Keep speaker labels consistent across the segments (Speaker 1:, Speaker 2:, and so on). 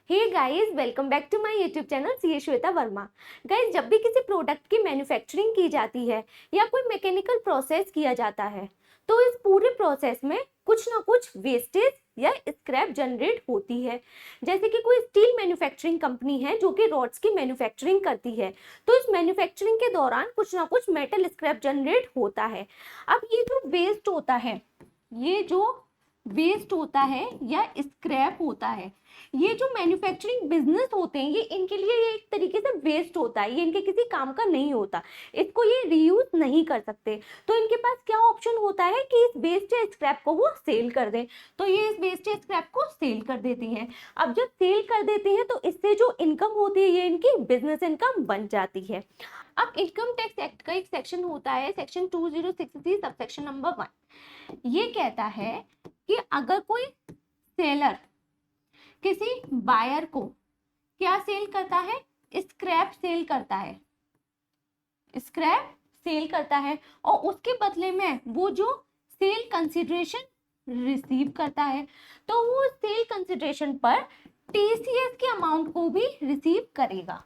Speaker 1: Hey guys, welcome back to my YouTube channel CA Shweta Varma. Guys, जब भी किसी product की मैन्युफैक्चरिंग की जाती है या कोई मैकेनिकल प्रोसेस किया जाता है तो इस पूरे प्रोसेस में कुछ ना कुछ वेस्टेज या स्क्रैप जनरेट होती है। जैसे कि कोई स्टील मैन्युफैक्चरिंग कंपनी है जो कि रॉड्स की मैन्युफैक्चरिंग करती है, तो इस मैन्युफैक्चरिंग के दौरान कुछ ना कुछ मेटल स्क्रैप जनरेट होता है। अब ये जो वेस्ट होता है, ये जो वेस्ट होता है या स्क्रैप होता है, ये जो मैन्युफैक्चरिंग बिजनेस होते हैं, ये इनके लिए ये एक तरीके से वेस्ट होता है, ये इनके किसी काम का नहीं होता, इसको ये रीयूज नहीं कर सकते। तो इनके पास क्या ऑप्शन होता है कि इस वेस्ट या स्क्रैप को वो सेल कर दें, तो ये इस वेस्ट या स्क्रैप को सेल कर देती हैं। अब जब सेल कर देती हैं तो इससे जो इनकम होती है ये इनकी बिजनेस इनकम बन जाती है। अब इनकम टैक्स एक्ट का एक सेक्शन होता है, सेक्शन 2063 सब सेक्शन नंबर 1। ये कहता है कि अगर कोई सेलर किसी बायर को क्या सेल करता है, स्क्रैप सेल करता है, स्क्रैप सेल करता है और उसके बदले में वो जो सेल कंसिडरेशन रिसीव करता है, तो वो सेल कंसिडरेशन पर टीसीएस के अमाउंट को भी रिसीव करेगा।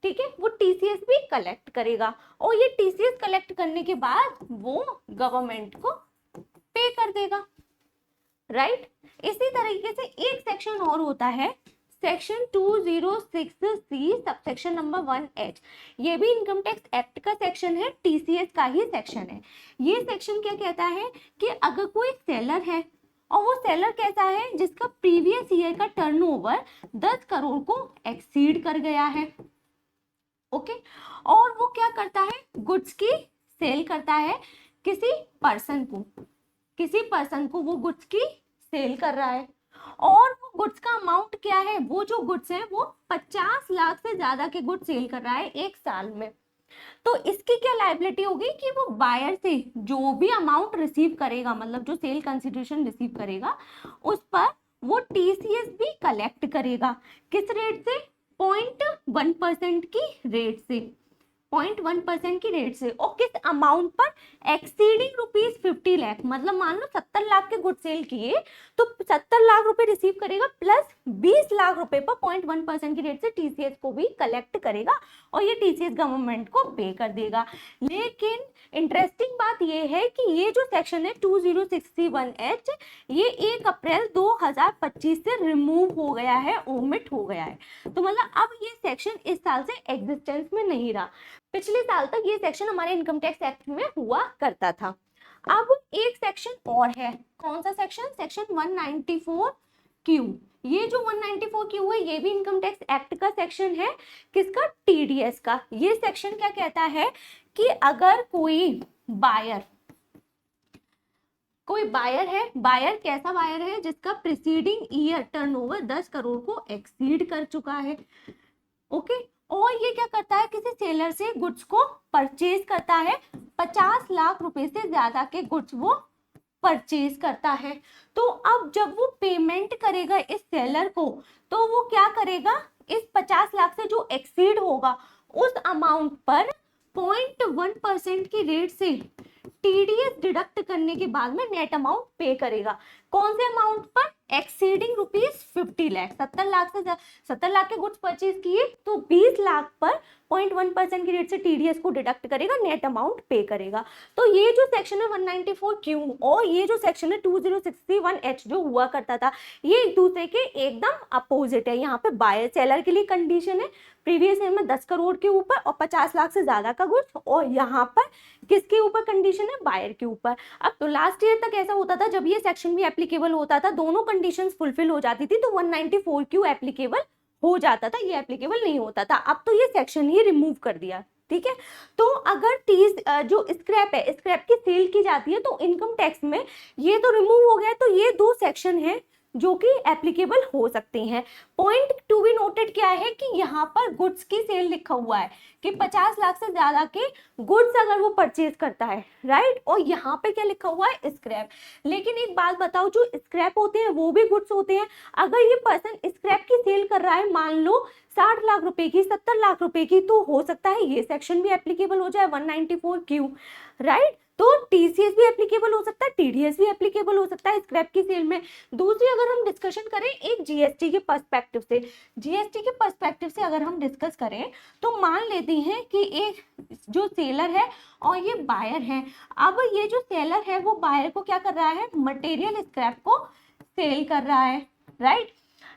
Speaker 1: ठीक है, वो टीसीएस भी कलेक्ट करेगा और ये टीसीएस कलेक्ट करने के बाद वो गवर्नमेंट को पे कर देगा, राइट। इसी तरीके से एक सेक्शन और होता है, section 206C subsection number 1H। ये भी इनकम टैक्स एक्ट का सेक्शन है, टीसीएस का ही सेक्शन है। ये सेक्शन क्या कहता है कि अगर कोई सेलर है और वो सेलर कैसा है जिसका प्रीवियस ईयर का टर्नओवर 10 करोड़ को एक्सीड कर गया है, ओके, और वो क्या करता है, गुड्स की सेल करता है किसी पर्सन को वो गुड्स की सेल कर रहा है और वो गुड्स का अमाउंट क्या है, वो जो गुड्स है वो 50 लाख से ज्यादा के गुड्स सेल कर रहा है एक साल में। तो इसकी क्या लायबिलिटी होगी कि वो बायर से जो भी अमाउंट रिसीव करेगा, मतलब जो सेल कंसिडरेशन रिसीव करेगा, उस पर वो टीसीएस भी कलेक्ट करेगा। किस रेट से? 0.1% की रेट से, 0.1% की रेट से। और किस अमाउंट पर? एक्सीडिंग ₹50 लाख, मतलब मान लो 70 लाख के गुड सेल किए तो 70 लाख रुपए रिसीव करेगा प्लस 20 लाख रुपए पर 0.1% की रेट से टीसीएस को भी कलेक्ट करेगा और ये टीसीएस गवर्नमेंट को पे कर देगा। लेकिन इंटरेस्टिंग बात ये है कि ये जो सेक्शन है 206C1H, ये 1 अप्रैल 2025 से रिमूव हो गया है, ओमिट हो गया है। तो मतलब अब ये सेक्शन इस साल से एग्जिस्टेंस में नहीं रहा। पिछले साल तक ये सेक्शन हमारे इनकम टैक्स एक्ट में हुआ करता था। अब एक सेक्शन और है, कौन सा सेक्शन? Section 194Q। ये जो 194Q है ये भी इनकम टैक्स एक्ट का सेक्शन है। किसका? टीडीएस का। ये सेक्शन क्या कहता है कि अगर कोई बायर है, बायर कैसा बायर है? जिसका प्रीसीडिंग ईयर टर्नओवर 10 करोड़ को एक्सीड कर चुका है, ओके। और ये क्या करता है, किसी सेलर से गुड्स को परचेज करता है, 50 लाख रुपए से ज्यादा के गुड्स वो परचेज करता है। तो अब जब वो पेमेंट करेगा इस सेलर को, तो वो क्या करेगा, इस 50 लाख से जो एक्सीड होगा उस अमाउंट पर 0.1% की रेट से टीडीएस डिडक्ट करने के बाद में नेट अमाउंट पे करेगा। कौन से अमाउंट पर? एक्सीडिंग ₹50 लाख, 70 लाख के गुड्स परचेज किए तो 20 लाख पर 0.1% की रेट से टीडीएस को डिडक्ट करेगा, नेट अमाउंट पे करेगा। तो ये जो सेक्शन है 194Q और ये जो सेक्शन है 206C1H जो हुआ करता था, ये एक दूसरे के एकदम अपोजिट है। यहाँ पे बायर सेलर के लिए कंडीशन है प्रीवियस ईयर में 10 करोड़ के ऊपर और 50 लाख से ज्यादा का गुड्स, और यहाँ पर किसके ऊपर कंडीशन है? बायर के ऊपर। अब तो लास्ट ईयर तक ऐसा होता था, जब ये सेक्शन भी एप्लीकेबल होता था, दोनों कंडीशंस फुलफिल हो जाती थी तो 194Q एप्लीकेबल हो जाता था, ये एप्लीकेबल नहीं होता था। अब तो ये सेक्शन ही रिमूव कर दिया, ठीक है। तो अगर जो स्क्रैप है, स्क्रैप की सेल की जाती है तो इनकम टैक्स में ये तो रिमूव हो गया, तो ये 2 सेक्शन है जो कि एप्लीकेबल हो सकते हैं। पॉइंट टू बी नोटेड क्या है कि यहाँ पर गुड्स की सेल लिखा हुआ है कि 50 लाख से ज्यादा के गुड्स अगर वो परचेज करता है, राइट, और यहाँ पे क्या लिखा हुआ है? स्क्रैप। लेकिन एक बात बताओ, जो स्क्रैप होते हैं वो भी गुड्स होते हैं। अगर ये पर्सन स्क्रैप की सेल कर रहा है मान लो 60 लाख रुपए की, 70 लाख रुपए की, तो हो सकता है ये सेक्शन भी एप्लीकेबल हो जाए 194Q, राइट। तो टीसीएस भी एप्लीकेबल हो सकता है, टीडीएस भी एप्लीकेबल हो सकता है स्क्रैप की सेल में। दूसरी अगर हम डिस्कशन करें एक जीएसटी के पर्सपेक्टिव से, जीएसटी के पर्सपेक्टिव से अगर हम डिस्कस करें तो मान लेते हैं कि एक जो सेलर है और ये बायर है। अब ये जो सेलर है वो बायर को क्या कर रहा है, मटेरियल स्क्रैप को सेल कर रहा है, राइट।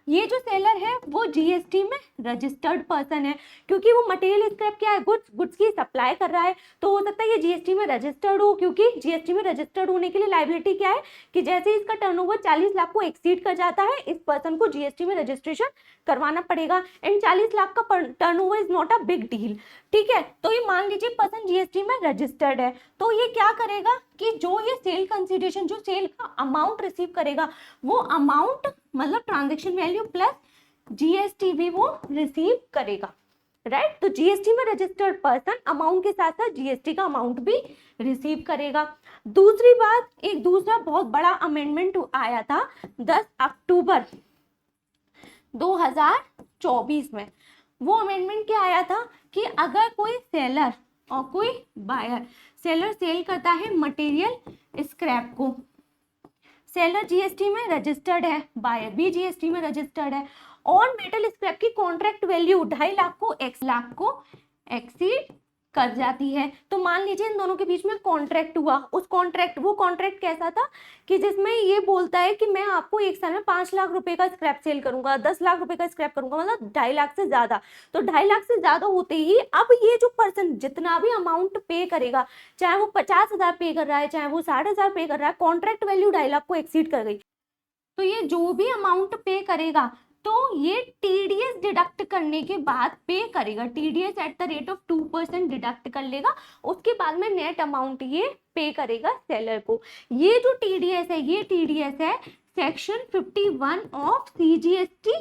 Speaker 1: ये जो सेलर है वो जीएसटी में रजिस्टर्ड पर्सन है, क्योंकि वो मटेरियल स्क्रैप क्या है, गुड्स की सप्लाई कर रहा है, तो हो सकता है ये जीएसटी में रजिस्टर्ड हो। क्योंकि जीएसटी में रजिस्टर्ड होने के लिए लायबिलिटी क्या है कि जैसे ही इसका टर्नओवर 40 लाख को एक्सीड कर जाता है, इस पर्सन को जीएसटी में रजिस्ट्रेशन करवाना पड़ेगा। एंड 40 लाख का turnover is not a big deal, ठीक है। तो ये मान लीजिए पर्सन जीएसटी में रजिस्टर्ड है, तो ये क्या करेगा कि जो ये सेल कंसिडरेशन, जो सेल का अमाउंट रिसीव करेगा, वो अमाउंट मतलब ट्रांजैक्शन वैल्यू प्लस जीएसटी भी वो रिसीव करेगा, राइट। तो जीएसटी में रजिस्टर्ड पर्सन अमाउंट के साथ साथ जीएसटी का अमाउंट भी रिसीव करेगा। दूसरी बात, एक दूसरा बहुत बड़ा अमेंडमेंट आया था 10 अक्टूबर 2024 में। वो अमेंडमेंट क्या आया था कि अगर कोई सेलर और कोई बायर, सेलर सेल करता है मटेरियल स्क्रैप को, सेलर जीएसटी में रजिस्टर्ड है, बायर भी जीएसटी में रजिस्टर्ड है, और मेटल स्क्रैप की कॉन्ट्रैक्ट वैल्यू 2.5 लाख को एक्सीड कर जाती है। तो मान लीजिए इन दोनों के बीच में कॉन्ट्रैक्ट हुआ, वो कॉन्ट्रैक्ट कैसा था कि जिसमें ये बोलता है कि मैं आपको एक साल में 5 लाख रुपए का स्क्रैप सेल करूंगा, 10 लाख रुपए का स्क्रैप करूंगा, मतलब 2.5 लाख से ज्यादा। तो 2.5 लाख से ज्यादा होते ही अब ये जो पर्सन जितना भी अमाउंट पे करेगा, चाहे वो 50,000 पे कर रहा है, चाहे वो 60,000 पे कर रहा है, कॉन्ट्रैक्ट वैल्यू 2.5 लाख को एक्सीड कर गई, तो ये जो भी अमाउंट पे करेगा तो ये टीडीएस डिडक्ट करने के बाद पे करेगा, TDS at the rate of 2% deduct कर लेगा, उसके बाद में नेट अमाउंट ये पे करेगा सेलर को। ये जो टीडीएस है, ये टीडीएस है सेक्शन 51 ऑफ सीजीएसटी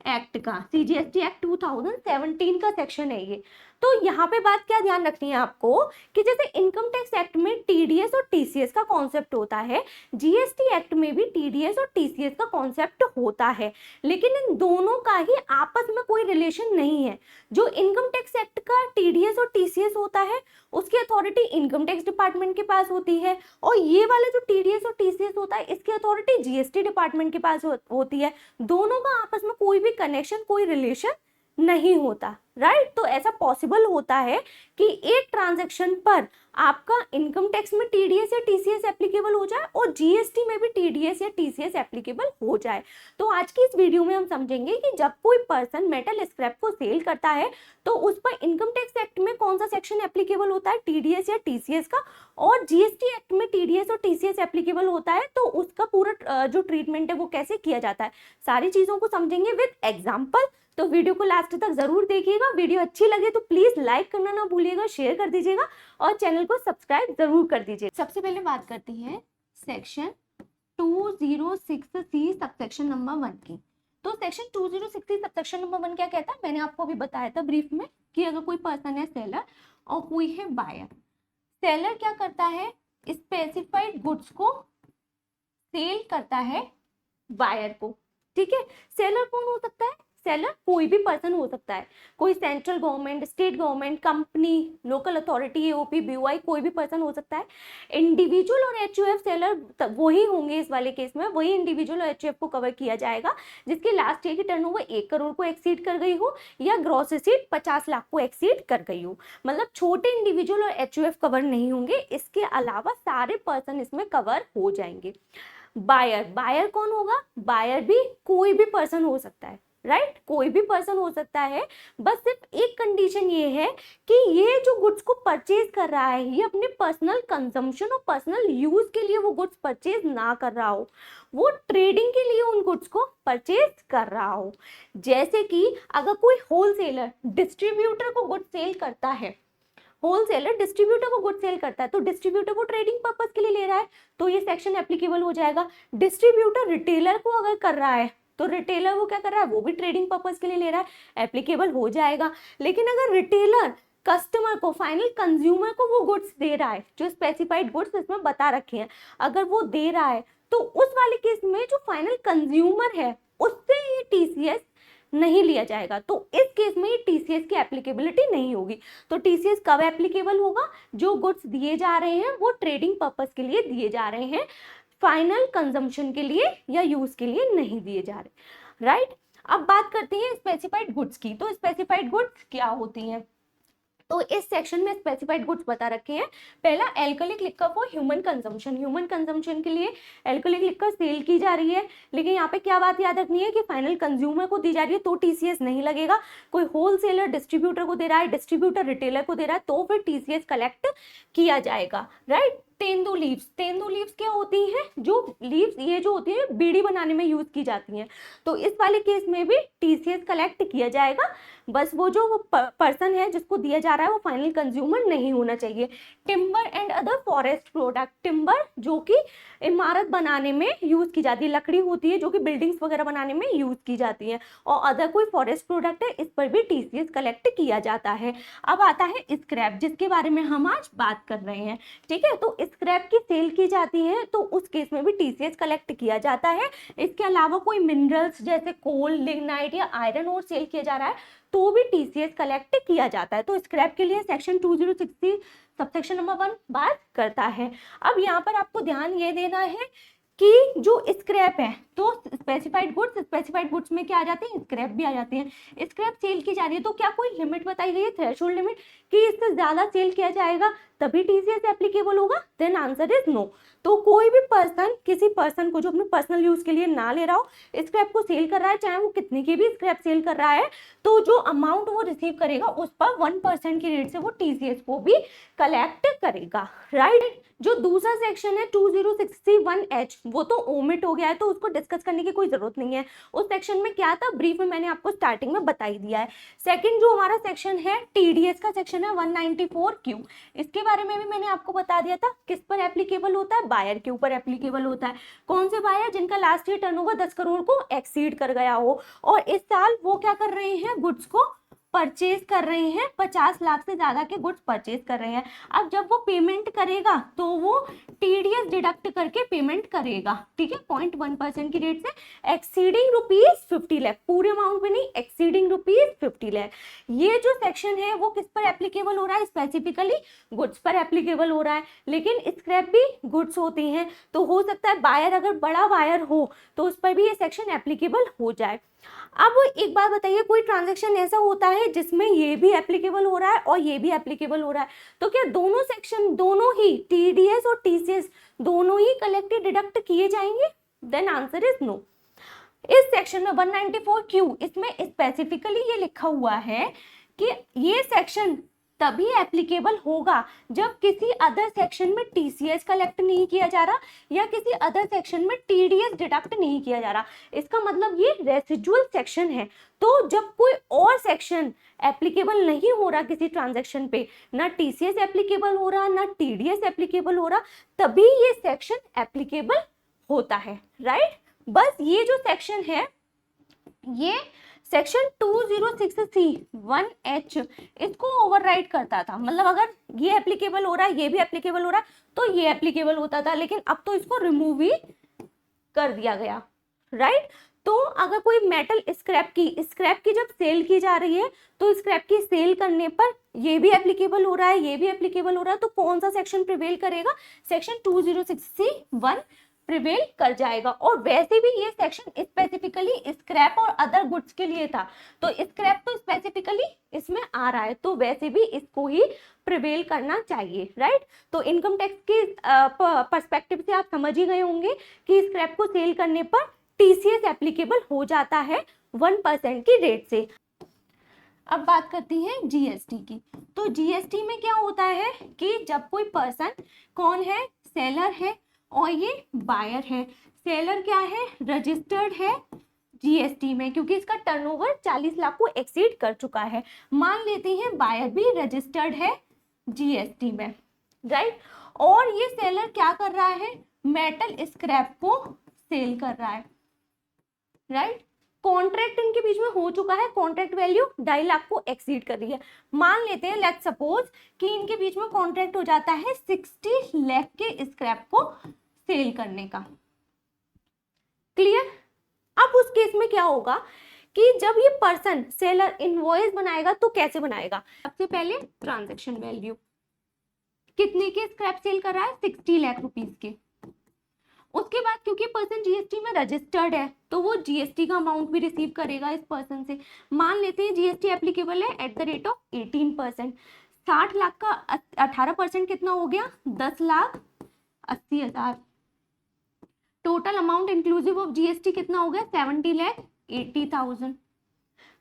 Speaker 1: एक्ट का, सीजीएसटी एक्ट 2017 का सेक्शन है ये। तो यहाँ पे बात क्या ध्यान रखनी है आपको कि जैसे इनकम टैक्स एक्ट में टीडीएस और टीसीएस का कॉन्सेप्ट होता है, जीएसटी एक्ट में भी टीडीएस और टीसीएस का कॉन्सेप्ट होता है, लेकिन इन दोनों का ही आपस में कोई रिलेशन नहीं है। जो इनकम टैक्स एक्ट का टीडीएस और टीसीएस होता है उसकी अथॉरिटी इनकम टैक्स डिपार्टमेंट के पास होती है, और ये वाला जो टीडीएस और टीसीएस होता है इसकी अथॉरिटी जीएसटी डिपार्टमेंट के पास होती है। दोनों का आपस में कोई भी कनेक्शन, कोई रिलेशन नहीं होता, राइट। तो ऐसा पॉसिबल होता है कि एक ट्रांजैक्शन पर आपका इनकम टैक्स में टीडीएस या टीसीएस एप्लीकेबल हो जाए और जीएसटी में भी टीडीएस या टीसीएस एप्लीकेबल हो जाए। तो आज की इस वीडियो में हम समझेंगे कि जब कोई पर्सन मेटल स्क्रैप को सेल करता है तो उस पर इनकम टैक्स एक्ट में कौन सा सेक्शन एप्लीकेबल होता है, टीडीएस या टीसीएस का, और जीएसटी एक्ट में टीडीएस और टीसीएस एप्लीकेबल होता है, तो उसका पूरा जो ट्रीटमेंट है वो कैसे किया जाता है, सारी चीजों को समझेंगे विद एग्जाम्पल। तो वीडियो को लास्ट तक जरूर देखिएगा। वीडियो अच्छी लगे तो प्लीज लाइक करना ना भूलिएगा, शेयर कर दीजिएगा और चैनल को सब्सक्राइब जरूर कर दीजिए। सबसे पहले बात करते हैं सेक्शन 206C सबसेक्शन नंबर 1 की। तो सेक्शन 206C सबसेक्शन नंबर 1 क्या कहता है, मैंने आपको अभी बताया था ब्रीफ में कि अगर कोई पर्सन है सेलर और कोई है बायर, सेलर क्या करता है, स्पेसिफाइड गुड्स को सेल करता है बायर को, ठीक है। सेलर कौन हो सकता है, सेलर कोई भी पर्सन हो सकता है, कोई central government, state government, company, local authority, AOP, BOI, कोई भी पर्सन हो सकता है। इंडिविजुअल और एचयूएफ सेलर वही होंगे इस वाले केस में, वही इंडिविजुअल और एचयूएफ को कवर किया जाएगा जिसकी लास्ट ईयर की टर्नओवर 1 करोड़ को एक्सीड कर गई हो या ग्रॉस रिसीट 50 लाख को एक्सीड कर गई हो। मतलब छोटे इंडिविजुअल और एचयूएफ कवर नहीं होंगे, इसके अलावा सारे पर्सन इसमें कवर हो जाएंगे। बायर कौन होगा, बायर भी कोई भी पर्सन हो सकता है, राइट, कोई भी पर्सन हो सकता है। बस सिर्फ एक कंडीशन ये है कि ये जो गुड्स को परचेज कर रहा है ये अपने पर्सनल कंजम्पशन और पर्सनल यूज के लिए वो गुड्स परचेज ना कर रहा हो, वो ट्रेडिंग के लिए उन गुड्स को परचेज कर रहा हो। जैसे कि अगर कोई होलसेलर डिस्ट्रीब्यूटर को गुड्स सेल करता है, होलसेलर डिस्ट्रीब्यूटर को गुड सेल करता है, तो डिस्ट्रीब्यूटर को ट्रेडिंग पर्पस के लिए ले रहा है तो ये सेक्शन एप्लीकेबल हो जाएगा। डिस्ट्रीब्यूटर रिटेलर को अगर कर रहा है तो रिटेलर वो क्या कर रहा है, वो भी ट्रेडिंग पर्पस के लिए ले रहा है, एप्लीकेबल हो जाएगा। लेकिन अगर रिटेलर कस्टमर को, फाइनल कंज्यूमर को वो गुड्स दे रहा है, जो स्पेसिफाइड गुड्स इसमें बता रखे हैं, अगर वो दे रहा है तो उस वाले केस में जो फाइनल कंज्यूमर है उससे ये टीसीएस नहीं लिया जाएगा। तो इस केस में टीसीएस की एप्लीकेबिलिटी नहीं होगी। तो टीसीएस कब एप्लीकेबल होगा? जो गुड्स दिए जा रहे हैं वो ट्रेडिंग पर्पस के लिए दिए जा रहे हैं, फाइनल कंजम्पशन के लिए या यूज के लिए नहीं दिए जा रहे, राइट। अब बात करते हैं स्पेसिफाइड गुड्स की। तो स्पेसिफाइड गुड्स क्या होती हैं? तो इस सेक्शन में स्पेसिफाइड गुड्स बता रखे हैं। पहला, alcoholic liquor for human consumption. Human consumption के लिए एल्कोहलिक लिक्कर सेल की जा रही है, लेकिन यहाँ पे क्या बात याद रखनी है कि फाइनल कंज्यूमर को दी जा रही है तो टीसीएस नहीं लगेगा। कोई होलसेलर डिस्ट्रीब्यूटर को दे रहा है, डिस्ट्रीब्यूटर रिटेलर को दे रहा है, तो फिर टीसीएस कलेक्ट किया जाएगा, right. Tendu leaves, tendu leaves क्या होती हैं? जो लीव्स ये जो होती है बीड़ी बनाने में यूज की जाती हैं, तो इस वाले केस में भी टीसीएस कलेक्ट किया जाएगा। बस वो जो पर्सन है जिसको दिया जा रहा है वो फाइनल कंज्यूमर नहीं होना चाहिए। Timber and other forest product, timber जो कि इमारत बनाने में यूज की जाती है, लकड़ी होती है जो कि बिल्डिंग्स वगैरह बनाने में यूज की जाती है, और अदर कोई फॉरेस्ट प्रोडक्ट है, इस पर भी टीसीएस कलेक्ट किया जाता है। अब आता है स्क्रैप, जिसके बारे में हम आज बात कर रहे हैं, ठीक है। तो स्क्रैप की सेल की जाती है तो उस केस में भी टीसीएस कलेक्ट किया जाता है। इसके अलावा कोई मिनरल्स जैसे कोल, लिग्नाइट या आयरन और सेल किया जा रहा है तो भी टीसीएस कलेक्ट किया जाता है। तो स्क्रैप के लिए सेक्शन 2060 सबसेक्शन नंबर 1 बात करता है। अब यहाँ पर आपको ध्यान ये देना है कि जो स्क्रैप है, तो स्पेसिफाइड गुड्स में क्या आ जाते हैं? स्क्रैप भी आ जाते हैं। स्क्रैप सेल की जा रही है तो क्या कोई लिमिट बताई गई है, थ्रेशोल्ड लिमिट, कि इससे ज्यादा सेल किया जाएगा तभी टीसीएस एप्लीकेबल होगा? Then answer is no. तो कोई भी पर्सन किसी पर्सन को जो अपने पर्सनल यूज के लिए ना ले रहा हो, स्क्रैप को सेल कर रहा है, चाहे वो कितनी की भी स्क्रैप सेल कर रहा है, तो जो अमाउंट वो रिसीव करेगा उस पर 1% की रेट से वो टीसीएस को भी कलेक्ट करेगा, राइट। जो दूसरा सेक्शन है 2061H, वो तो ओमिट हो गया है तो उसको डिस्कस करने की कोई जरूरत नहीं है। उस सेक्शन में क्या था ब्रीफ में मैंने आपको स्टार्टिंग में बता ही दिया है। सेकंड जो हमारा सेक्शन है टीडीएस का सेक्शन है 194Q, इसके बारे में भी मैंने आपको बता दिया था। किस पर एप्लीकेबल होता है? बायर के ऊपर एप्लीकेबल होता है। कौन से बायर? जिनका लास्ट ईयर टर्नओवर 10 करोड़ को एक्सीड कर गया हो और इस साल वो क्या कर रहे हैं? गुड्स को परचेज कर रहे हैं, 50 लाख से ज्यादा के गुड्स परचेज कर रहे हैं। अब जब वो पेमेंट करेगा तो वो टीडीएस डिडक्ट करके पेमेंट करेगा, ठीक है, 0.1% की रेट से, एक्सीडिंग ₹50 लाख, पूरे अमाउंट में नहीं, एक्सीडिंग ₹50 लाख। ये जो सेक्शन है वो किस पर एप्लीकेबल हो रहा है? स्पेसिफिकली गुड्स पर एप्लीकेबल हो रहा है, लेकिन स्क्रैप भी गुड्स होती हैं, तो हो सकता है बायर अगर बड़ा बायर हो तो उस पर भी ये सेक्शन एप्लीकेबल हो जाए। अब एक बात बताइए, कोई ट्रांजैक्शन ऐसा होता है जिसमें ये भी एप्लीकेबल हो रहा है और ये भी एप्लीकेबल हो रहा है, तो क्या दोनों सेक्शन, दोनों ही टीडीएस और टीसीएस दोनों ही कलेक्टेड डिडक्ट किए जाएंगे? Then answer is no. इस सेक्शन में 194Q, इसमें स्पेसिफिकली ये लिखा हुआ है कि ये सेक्शन तभी एप्लीकेबल होगा जब किसी अदर सेक्शन में टीसीएस कलेक्ट नहीं किया जा रहा या किसी अदर सेक्शन में टीडीएस डिडक्ट नहीं किया जा रहा। इसका मतलब ये रेसिडुअल सेक्शन है। तो जब कोई और सेक्शन एप्लीकेबल नहीं हो रहा किसी ट्रांजैक्शन पे, ना टीसीएस एप्लीकेबल हो रहा ना टीडीएस एप्लीकेबल हो रहा, तभी ये सेक्शन एप्लीकेबल होता है, राइट। बस ये जो सेक्शन है ये सेक्शन 2061H इसको ओवरराइड करता था। मतलब अगर ये एप्लीकेबल हो रहा है, ये भी एप्लीकेबल हो रहा है, तो ये एप्लीकेबल होता था, लेकिन अब तो इसको रिमूव ही कर दिया गया, राइट। तो अगर कोई मेटल स्क्रैप की जब सेल की जा रही है तो स्क्रैप की सेल करने पर ये भी एप्लीकेबल हो रहा है, ये भी एप्लीकेबल हो रहा है, तो कौन सा सेक्शन प्रिवेल करेगा? सेक्शन 2061 प्रिवेल कर जाएगा। और वैसे भी ये सेक्शन स्पेसिफिकली स्क्रैप और अदर गुड्स के लिए था, तो स्क्रैप तो स्पेसिफिकली इसमें आ रहा है, तो वैसे भी इसको ही प्रिवेल करना चाहिए, राइट। तो इनकम टैक्स के पर्सपेक्टिव से आप समझ ही गए होंगे कि स्क्रैप को सेल करने पर टीसीएस एप्लीकेबल हो जाता है 1% की रेट से। अब बात करती हैं जीएसटी की। तो जीएसटी में क्या होता है कि जब कोई पर्सन, कौन है? सेलर है और ये बायर है। सेलर क्या है? रजिस्टर्ड है जीएसटी में, क्योंकि इसका टर्नओवर 40 लाख को एक्सीड कर चुका है। मान लेते हैं बायर भी रजिस्टर्ड है जीएसटी में, राइट। और ये सेलर क्या कर रहा है? मेटल स्क्रैप को सेल कर रहा है, राइट। कॉन्ट्रैक्ट इनके बीच में हो चुका है, कॉन्ट्रैक्ट वैल्यू 2.5 लाख को एक्सीड कर रही है। मान लेते हैं, लेट्स सपोज कि इनके बीच में कॉन्ट्रैक्ट हो जाता है 60 लाख के स्क्रैप को सेल करने का। क्लियर? अब उस केस में क्या होगा कि जब ये पर्सन सेलर इनवॉइस बनाएगा तो कैसे बनाएगा। सबसे पहले ट्रांजैक्शन वैल्यू कितने के स्क्रैप सेल कर रहा है, 60 लाख रुपीस के। उसके बाद क्योंकि पर्सन जीएसटी में रजिस्टर्ड है तो वो जीएसटी का अमाउंट भी रिसीव करेगा इस पर्सन से। मान लेते हैं जीएसटी एप्लीकेबल है at the rate of 18%। 60 lakh का 18% कितना हो गया, 10,80,000। Total amount inclusive of GST कितना हो गया, 70,80,000,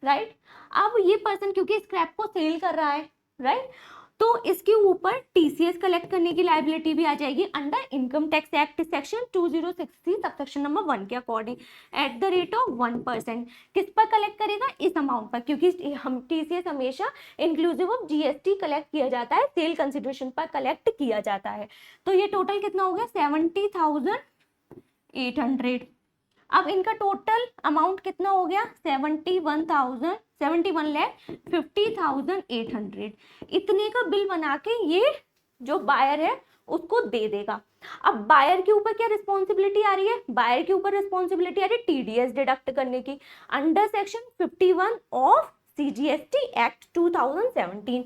Speaker 1: राइट। अब ये पर्सन क्योंकि स्क्रैप को सेल कर रहा है, राइट, तो इसके ऊपर टीसीएस कलेक्ट करने की लायबिलिटी भी आ जाएगी under income tax act section 2063 subsection number 1 के according at the rate of 1%। किस पर कलेक्ट करेगा, इस अमाउंट पर, क्योंकि हम टीसीएस हमेशा इंक्लूसिव ऑफ जीएसटी कलेक्ट किया जाता है, सेल कंसिडरेशन पर कलेक्ट किया जाता है। तो ये टोटल कितना हो गया, 70,800। अब इनका टोटल अमाउंट कितना हो गया, 71,50,800। इतने का बिल बना के ये जो बायर है उसको दे देगा। अब बायर के ऊपर क्या रिस्पॉन्सिबिलिटी आ रही है, बायर के ऊपर रिस्पॉन्सिबिलिटी आ रही है टीडीएस डिडक्ट करने की under section 51 of CGST act 2017।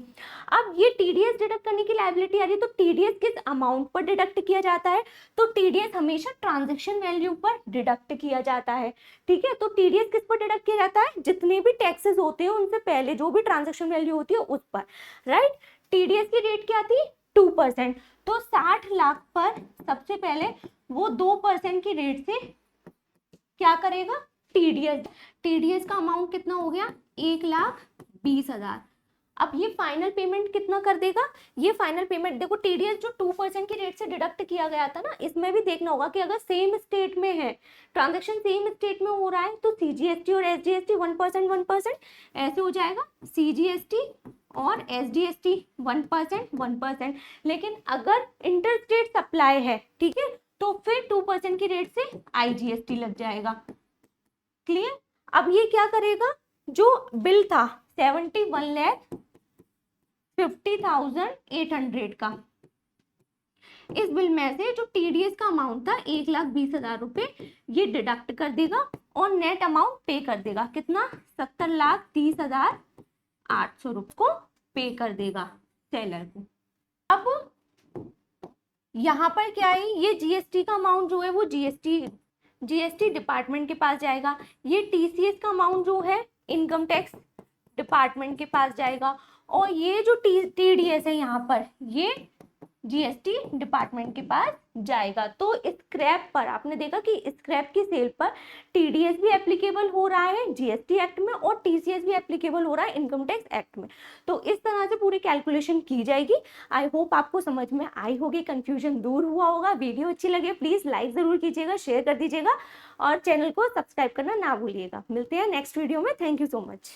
Speaker 1: अब ये टीडीएस डिडक्ट करने की लायबिलिटी आ रही है, तो टीडीएस किस अमाउंट पर डिडक्ट किया जाता है, तो टीडीएस हमेशा ट्रांजैक्शन वैल्यू पर डिडक्ट किया जाता है, ठीक है। तो टीडीएस किस पर डिडक्ट किया जाता है, जितने भी टैक्सेस होते हैं उनसे पहले जो भी ट्रांजैक्शन वैल्यू होती है उस पर, राइट। टीडीएस की रेट क्या थी, 2%। तो 60 लाख पर सबसे पहले वो 2% की रेट से क्या करेगा, टीडीएस का अमाउंट कितना हो गया, 1,20,000। अब ये फाइनल पेमेंट कितना कर देगा, ये फाइनल पेमेंट देखो टीडीएस जो 2% की रेट से डिडक्ट किया गया था ना, इसमें भी देखना होगा कि अगर सेम स्टेट में है, ट्रांजैक्शन सेम स्टेट में हो रहा है, तो सीजीएसटी और एसजीएसटी 1% ऐसे हो जाएगा, सीजीएसटी और एसजीएसटी 1%। लेकिन अगर इंटर स्टेट सप्लाई है, ठीक है, तो फिर 2% की रेट से आईजीएसटी लग जाएगा, क्लियर। अब ये क्या करेगा, जो बिल था 71,50,800 का, इस बिल में से जो टीडीएस का अमाउंट था 1,20,000 रुपए ये डिडक्ट कर देगा और नेट अमाउंट पे कर देगा, कितना, 70,30,800 रुपए को पे कर देगा सेलर को। अब यहाँ पर क्या है, ये जीएसटी का अमाउंट जो है वो जीएसटी डिपार्टमेंट के पास जाएगा, ये टीसीएस का अमाउंट जो है इनकम टैक्स डिपार्टमेंट के पास जाएगा, और ये जो टीडीएस है यहाँ पर ये जीएसटी डिपार्टमेंट के पास जाएगा। तो स्क्रैप पर आपने देखा कि स्क्रैप की सेल पर टीडीएस भी एप्लीकेबल हो रहा है जीएसटी एक्ट में और टीसीएस भी एप्लीकेबल हो रहा है इनकम टैक्स एक्ट में। तो इस तरह से पूरी कैलकुलेशन की जाएगी। आई होप आपको समझ में आई होगी, कंफ्यूजन दूर हुआ होगा। वीडियो अच्छी लगे प्लीज लाइक जरूर कीजिएगा, शेयर कर दीजिएगा और चैनल को सब्सक्राइब करना ना भूलिएगा। मिलते हैं नेक्स्ट वीडियो में। Thank you so much.